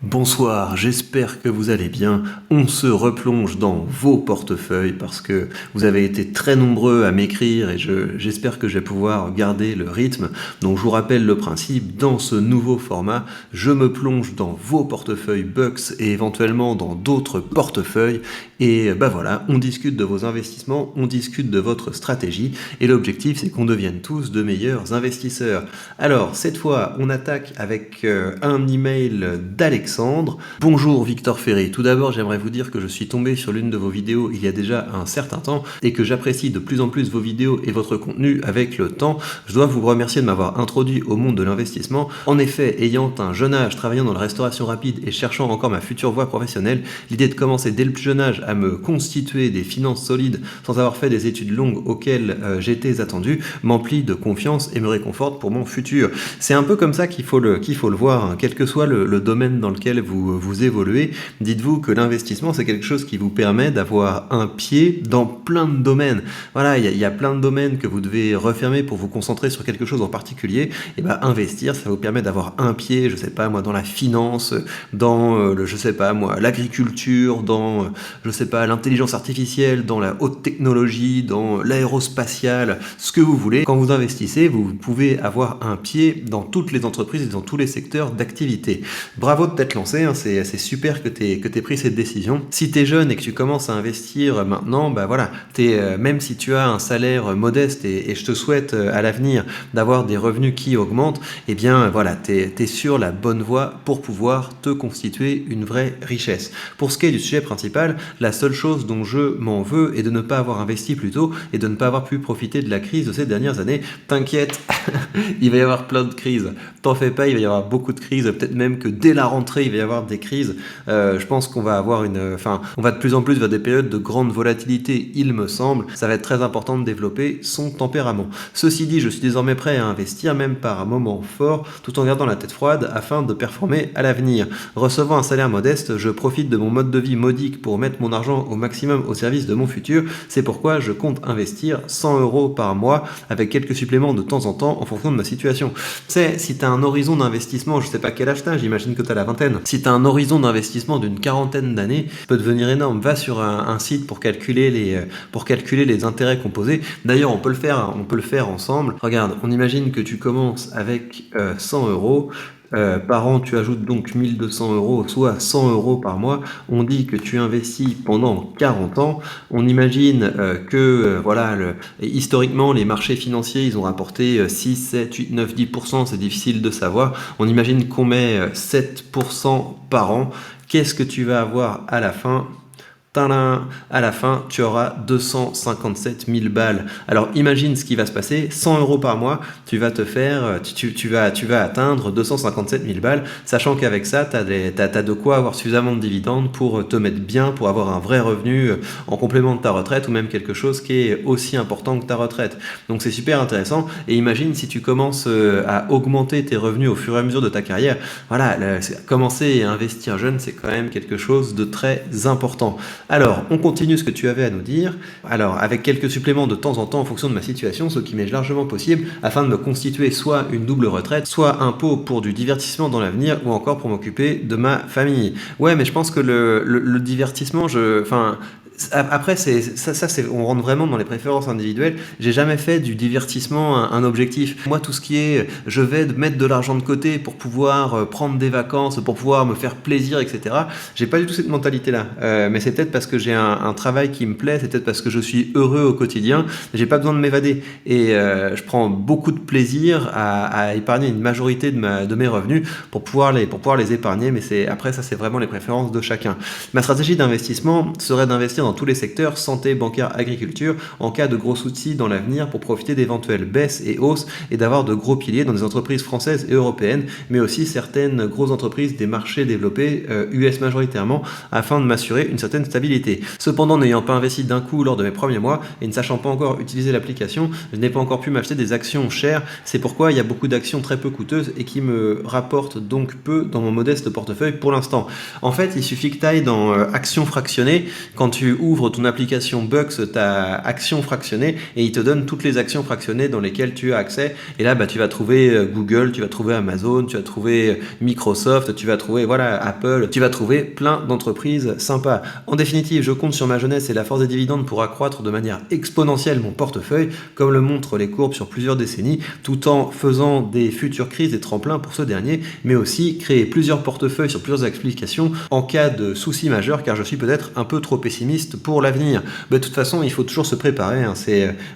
Bonsoir, j'espère que vous allez bien. On se replonge dans vos portefeuilles parce que vous avez été très nombreux à m'écrire et j'espère que je vais pouvoir garder le rythme. Donc je vous rappelle le principe, dans ce nouveau format, je me plonge dans vos portefeuilles Bucks et éventuellement dans d'autres portefeuilles. Et bah voilà, on discute de vos investissements, on discute de votre stratégie et l'objectif c'est qu'on devienne tous de meilleurs investisseurs. Alors cette fois, on attaque avec un email d'Alexandre. Bonjour Victor Ferry. Tout d'abord, j'aimerais vous dire que je suis tombé sur l'une de vos vidéos il y a déjà un certain temps et que j'apprécie de plus en plus vos vidéos et votre contenu avec le temps. Je dois vous remercier de m'avoir introduit au monde de l'investissement. En effet, ayant un jeune âge, travaillant dans la restauration rapide et cherchant encore ma future voie professionnelle, l'idée de commencer dès le plus jeune âge à me constituer des finances solides sans avoir fait des études longues auxquelles j'étais attendu m'emplit de confiance et me réconforte pour mon futur. C'est un peu comme ça qu'il faut le voir, hein. Quel que soit le domaine dans lequel vous évoluez, dites-vous que l'investissement c'est quelque chose qui vous permet d'avoir un pied dans plein de domaines. Voilà, il y a plein de domaines que vous devez refermer pour vous concentrer sur quelque chose en particulier. Et ben investir, ça vous permet d'avoir un pied, je sais pas moi, dans la finance, dans je sais pas moi, l'agriculture, dans je sais pas, l'intelligence artificielle, dans la haute technologie, dans l'aérospatiale, ce que vous voulez. Quand vous investissez, vous pouvez avoir un pied dans toutes les entreprises et dans tous les secteurs d'activité. Bravo de t'être lancé, hein, c'est super que t'aies pris cette décision. Si t'es jeune et que tu commences à investir maintenant, bah voilà, même si tu as un salaire modeste et je te souhaite à l'avenir d'avoir des revenus qui augmentent, eh bien voilà, t'es sur la bonne voie pour pouvoir te constituer une vraie richesse. Pour ce qui est du sujet principal, la seule chose dont je m'en veux est de ne pas avoir investi plus tôt et de ne pas avoir pu profiter de la crise de ces dernières années. T'inquiète, il va y avoir plein de crises. T'en fais pas, il va y avoir beaucoup de crises, peut-être même que dès la rentrée, il va y avoir des crises. Je pense qu'on va avoir on va de plus en plus vers des périodes de grande volatilité, il me semble. Ça va être très important de développer son tempérament. Ceci dit, je suis désormais prêt à investir, même par un moment fort, tout en gardant la tête froide afin de performer à l'avenir. Recevant un salaire modeste, je profite de mon mode de vie modique pour mettre mon argent au maximum au service de mon futur. C'est pourquoi je compte investir 100 € par mois avec quelques suppléments de temps en temps en fonction de ma situation. Tu sais, si tu as un horizon d'investissement, je sais pas quel âge t'as, j'imagine que tu as la vingtaine. Si tu as un horizon d'investissement d'une quarantaine d'années, ça peut devenir énorme. Va sur un site pour calculer les intérêts composés. D'ailleurs, on peut le faire ensemble. Regarde, on imagine que tu commences avec 100 €. Par an, tu ajoutes donc 1200 €, soit 100 € par mois. On dit que tu investis pendant 40 ans. On imagine que historiquement, les marchés financiers, ils ont rapporté 6, 7, 8, 9, 10%. C'est difficile de savoir. On imagine qu'on met 7% par an. Qu'est-ce que tu vas avoir à la fin ? À la fin, tu auras 257 000 balles. Alors imagine ce qui va se passer, 100 € par mois, tu vas atteindre 257 000 balles, sachant qu'avec ça, tu as de quoi avoir suffisamment de dividendes pour te mettre bien, pour avoir un vrai revenu en complément de ta retraite ou même quelque chose qui est aussi important que ta retraite. Donc c'est super intéressant et imagine si tu commences à augmenter tes revenus au fur et à mesure de ta carrière. Voilà, commencer à investir jeune, c'est quand même quelque chose de très important. Alors, on continue ce que tu avais à nous dire. Alors, avec quelques suppléments de temps en temps en fonction de ma situation, ce qui m'est largement possible, afin de me constituer soit une double retraite, soit un pot pour du divertissement dans l'avenir, ou encore pour m'occuper de ma famille. Ouais, mais je pense que le divertissement, après, on rentre vraiment dans les préférences individuelles. J'ai jamais fait du divertissement un objectif. Moi, tout ce qui est, je vais mettre de l'argent de côté pour pouvoir prendre des vacances, pour pouvoir me faire plaisir, etc. J'ai pas du tout cette mentalité-là. Mais c'est peut-être parce que j'ai un travail qui me plaît, c'est peut-être parce que je suis heureux au quotidien. J'ai pas besoin de m'évader. Et je prends beaucoup de plaisir à épargner une majorité de mes revenus pour pouvoir les épargner. Mais après, ça, c'est vraiment les préférences de chacun. Ma stratégie d'investissement serait d'investir dans tous les secteurs, santé, bancaire, agriculture, en cas de gros soucis dans l'avenir pour profiter d'éventuelles baisses et hausses et d'avoir de gros piliers dans des entreprises françaises et européennes, mais aussi certaines grosses entreprises des marchés développés, US majoritairement, afin de m'assurer une certaine stabilité. Cependant, n'ayant pas investi d'un coup lors de mes premiers mois et ne sachant pas encore utiliser l'application, je n'ai pas encore pu m'acheter des actions chères. C'est pourquoi il y a beaucoup d'actions très peu coûteuses et qui me rapportent donc peu dans mon modeste portefeuille pour l'instant. En fait, il suffit que tu ailles dans actions fractionnées. Quand tu ouvres ton application Bux, ta action fractionnée, et il te donne toutes les actions fractionnées dans lesquelles tu as accès. Et là, tu vas trouver Google, tu vas trouver Amazon, tu vas trouver Microsoft, tu vas trouver Apple, tu vas trouver plein d'entreprises sympas. En définitive, je compte sur ma jeunesse et la force des dividendes pour accroître de manière exponentielle mon portefeuille, comme le montrent les courbes sur plusieurs décennies, tout en faisant des futures crises des tremplins pour ce dernier, mais aussi créer plusieurs portefeuilles sur plusieurs applications en cas de soucis majeurs, car je suis peut-être un peu trop pessimiste pour l'avenir. De toute façon, il faut toujours se préparer.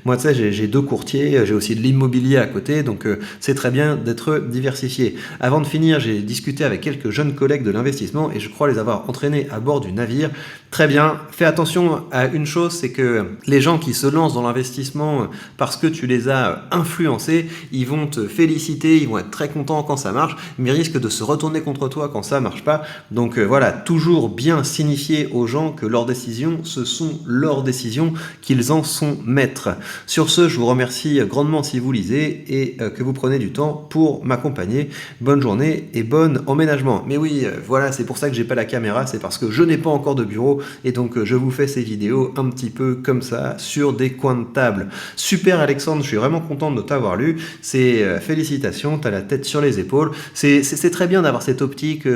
Moi, tu sais, j'ai 2 courtiers, j'ai aussi de l'immobilier à côté, donc c'est très bien d'être diversifié. Avant de finir, j'ai discuté avec quelques jeunes collègues de l'investissement et je crois les avoir entraînés à bord du navire. Très bien, fais attention à une chose, c'est que les gens qui se lancent dans l'investissement parce que tu les as influencés, ils vont te féliciter, ils vont être très contents quand ça marche, mais ils risquent de se retourner contre toi quand ça marche pas. Donc toujours bien signifier aux gens que leurs décisions, ce sont leurs décisions, qu'ils en sont maîtres. Sur ce, je vous remercie grandement si vous lisez et que vous prenez du temps pour m'accompagner. Bonne journée et bon emménagement. Mais oui, c'est pour ça que j'ai pas la caméra, c'est parce que je n'ai pas encore de bureau et donc je vous fais ces vidéos un petit peu comme ça sur des coins de table. Super Alexandre, je suis vraiment content de t'avoir lu. Félicitations, t'as la tête sur les épaules. C'est très bien d'avoir cette optique.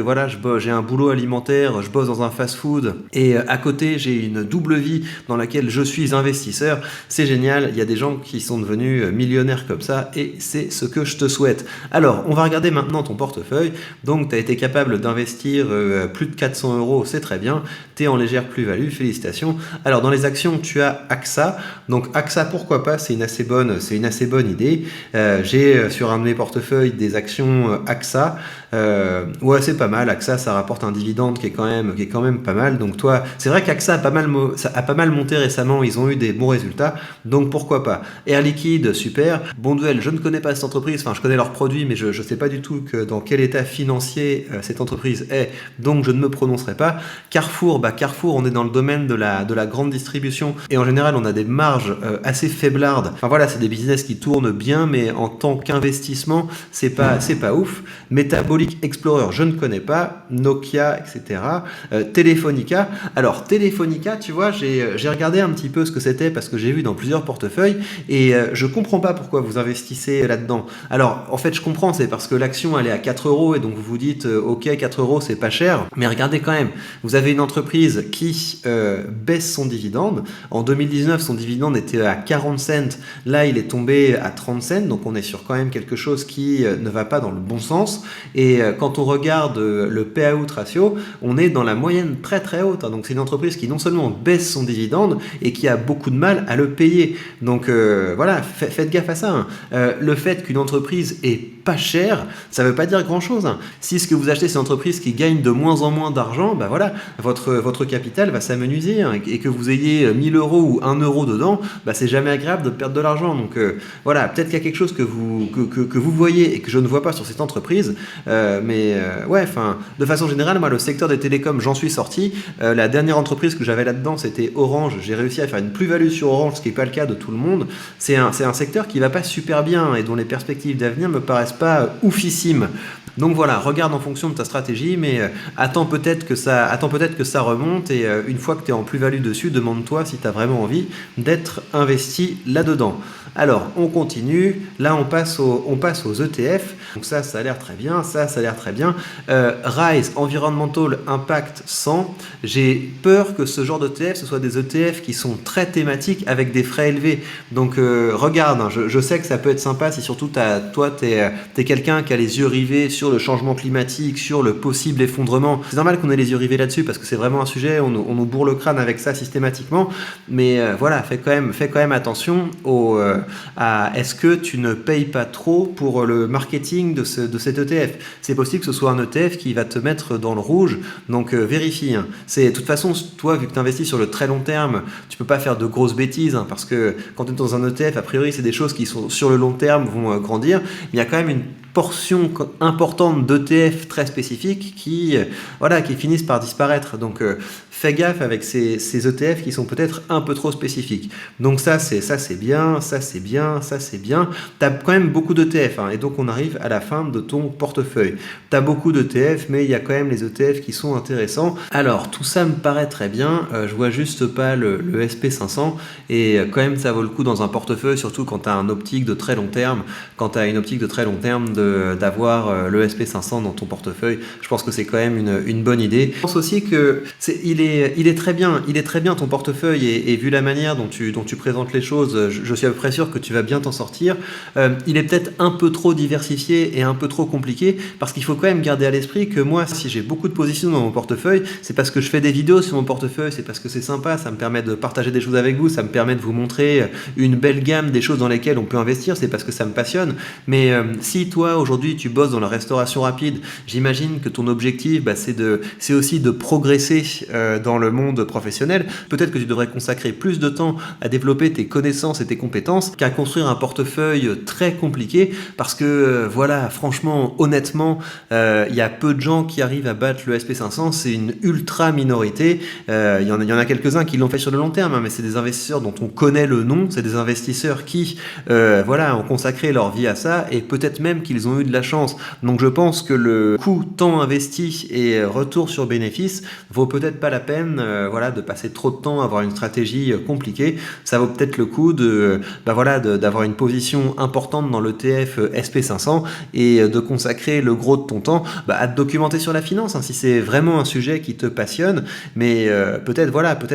J'ai un boulot alimentaire, je bosse dans un fast-food et à côté j'ai une double vie dans laquelle je suis investisseur. C'est génial, il y a des gens qui sont devenus millionnaires comme ça et c'est ce que je te souhaite. Alors, on va regarder maintenant ton portefeuille. Donc, tu as été capable d'investir plus de 400 euros, c'est très bien. Tu es en légère plus-value, félicitations. Alors, dans les actions, tu as AXA. Donc, AXA, pourquoi pas, c'est une assez bonne idée. J'ai sur un de mes portefeuilles des actions AXA. C'est pas mal. AXA, ça rapporte un dividende qui est quand même pas mal. Donc, toi, c'est vrai qu'AXA a pas mal monté récemment. Ils ont eu des bons résultats. Donc, pourquoi pas. Air Liquide, super. Bonduelle, je ne connais pas cette entreprise. Enfin, je connais leurs produits, mais je ne sais pas du tout dans quel état financier cette entreprise est. Donc, je ne me prononcerai pas. Carrefour, Carrefour, on est dans le domaine de la grande distribution. Et en général, on a des marges assez faiblardes. Enfin, c'est des business qui tournent bien, mais en tant qu'investissement, c'est pas ouf. Metabolic Explorer, je ne connais pas. Nokia, etc. Telefonica. Alors, Telefonica, tu vois, j'ai regardé un petit peu ce que c'était parce que j'ai vu dans plusieurs portefeuilles et je comprends pas pourquoi vous investissez là-dedans. Alors, en fait, je comprends, c'est parce que l'action, elle est à 4 euros et donc vous vous dites, ok, 4 euros, c'est pas cher. Mais regardez quand même, vous avez une entreprise qui baisse son dividende. En 2019, son dividende était à 40 cents. Là, il est tombé à 30 cents. Donc, on est sur quand même quelque chose qui ne va pas dans le bon sens. Et quand on regarde le payout ratio, on est dans la moyenne très très haute. Donc, c'est une entreprise qui non seulement baisse son dividende et qui a beaucoup de mal à le payer. Donc, faites gaffe à ça. Le fait qu'une entreprise est pas chère, ça veut pas dire grand-chose. Si ce que vous achetez, c'est une entreprise qui gagne de moins en moins d'argent, votre capital va s'amenuiser et que vous ayez 1000 euros ou 1 euro dedans, c'est jamais agréable de perdre de l'argent. Donc peut-être qu'il y a quelque chose que vous voyez et que je ne vois pas sur cette entreprise, de façon générale, moi, le secteur des télécoms, j'en suis sorti. La dernière entreprise que j'avais là-dedans, c'était Orange. J'ai réussi à faire une plus-value sur Orange, ce qui n'est pas le cas de tout le monde. C'est un secteur qui va pas super bien et dont les perspectives d'avenir me paraissent pas oufissimes. Donc voilà, regarde en fonction de ta stratégie, mais attends peut-être que ça remonte et une fois que tu es en plus-value dessus, demande-toi si tu as vraiment envie d'être investi là-dedans. Alors, on continue. Là, on passe aux ETF. Donc ça a l'air très bien. Ça a l'air très bien. Rise, Environmental Impact 100. J'ai peur que ce genre d'ETF, ce soit des ETF qui sont très thématiques avec des frais élevés. Donc, regarde, je sais que ça peut être sympa si surtout toi, t'es quelqu'un qui a les yeux rivés sur le changement climatique, sur le possible effondrement. C'est normal qu'on ait les yeux rivés là-dessus parce que c'est vraiment un sujet, on nous bourre le crâne avec ça systématiquement. Mais fais quand même attention à est-ce que tu ne payes pas trop pour le marketing de cet ETF. C'est possible que ce soit un ETF qui va te mettre dans le rouge, donc vérifie. De toute façon, toi, vu que tu investis sur le très long terme, tu peux pas faire de grosses bêtises parce que quand tu es dans un ETF, a priori, c'est des choses qui sont sur le long terme vont grandir. Mais il y a quand même une portion importante d'ETF très spécifiques qui, voilà, qui finissent par disparaître. Donc fais gaffe avec ces ETF qui sont peut-être un peu trop spécifiques. Donc ça c'est bien, ça c'est bien, ça c'est bien. Tu as quand même beaucoup d'ETF, hein, et donc on arrive à la fin de ton portefeuille. Tu as beaucoup d'ETF, mais il y a quand même les ETF qui sont intéressants. Alors tout ça me paraît très bien, je vois juste pas le SP500, et quand même ça vaut le coup dans un portefeuille, surtout quand tu as une optique de très long terme, d'avoir le SP500 dans ton portefeuille. Je pense que c'est quand même une bonne idée. Je pense aussi que il est très bien ton portefeuille, et vu la manière dont tu présentes les choses, je suis à peu près sûr que tu vas bien t'en sortir. Il est peut-être un peu trop diversifié et un peu trop compliqué, parce qu'il faut quand même garder à l'esprit que moi, si j'ai beaucoup de positions dans mon portefeuille, c'est parce que je fais des vidéos sur mon portefeuille, c'est parce que c'est sympa, ça me permet de partager des choses avec vous, ça me permet de vous montrer une belle gamme des choses dans lesquelles on peut investir, c'est parce que ça me passionne. Mais si toi aujourd'hui tu bosses dans la restauration rapide, j'imagine que ton objectif c'est aussi de progresser dans le monde professionnel. Peut-être que tu devrais consacrer plus de temps à développer tes connaissances et tes compétences qu'à construire un portefeuille très compliqué, parce que voilà, franchement, honnêtement, il y a peu de gens qui arrivent à battre le SP500, c'est une ultra minorité. Il y en a quelques-uns qui l'ont fait sur le long terme, hein, mais c'est des investisseurs dont on connaît le nom, c'est des investisseurs qui voilà, ont consacré leur vie à ça, et peut-être même qu'ils ont eu de la chance. Donc je pense que le coût temps investi et retour sur bénéfice vaut peut-être pas la peine voilà, de passer trop de temps à avoir une stratégie compliquée. Ça vaut peut-être le coup d'avoir une position importante dans l'ETF SP500 et de consacrer le gros de ton temps à te documenter sur la finance, hein, si c'est vraiment un sujet qui te passionne. Mais peut-être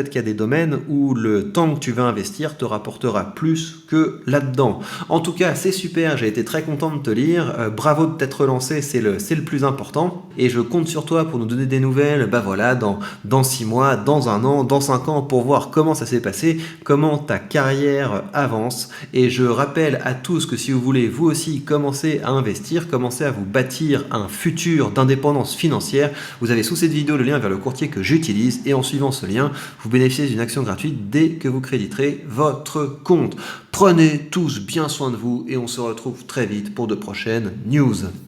qu'il y a des domaines où le temps que tu vas investir te rapportera plus que là-dedans. En tout cas, c'est super, j'ai été très content de te lire. Bravo de t'être relancé, c'est le plus important. Et je compte sur toi pour nous donner des nouvelles dans 6 mois, dans 1 an, dans 5 ans, pour voir comment ça s'est passé, comment ta carrière avance. Et je rappelle à tous que si vous voulez vous aussi commencer à investir, commencer à vous bâtir un futur d'indépendance financière, vous avez sous cette vidéo le lien vers le courtier que j'utilise, et en suivant ce lien, vous bénéficiez d'une action gratuite dès que vous créditerez votre compte. Prenez tous bien soin de vous, et on se retrouve très vite pour de prochaines news.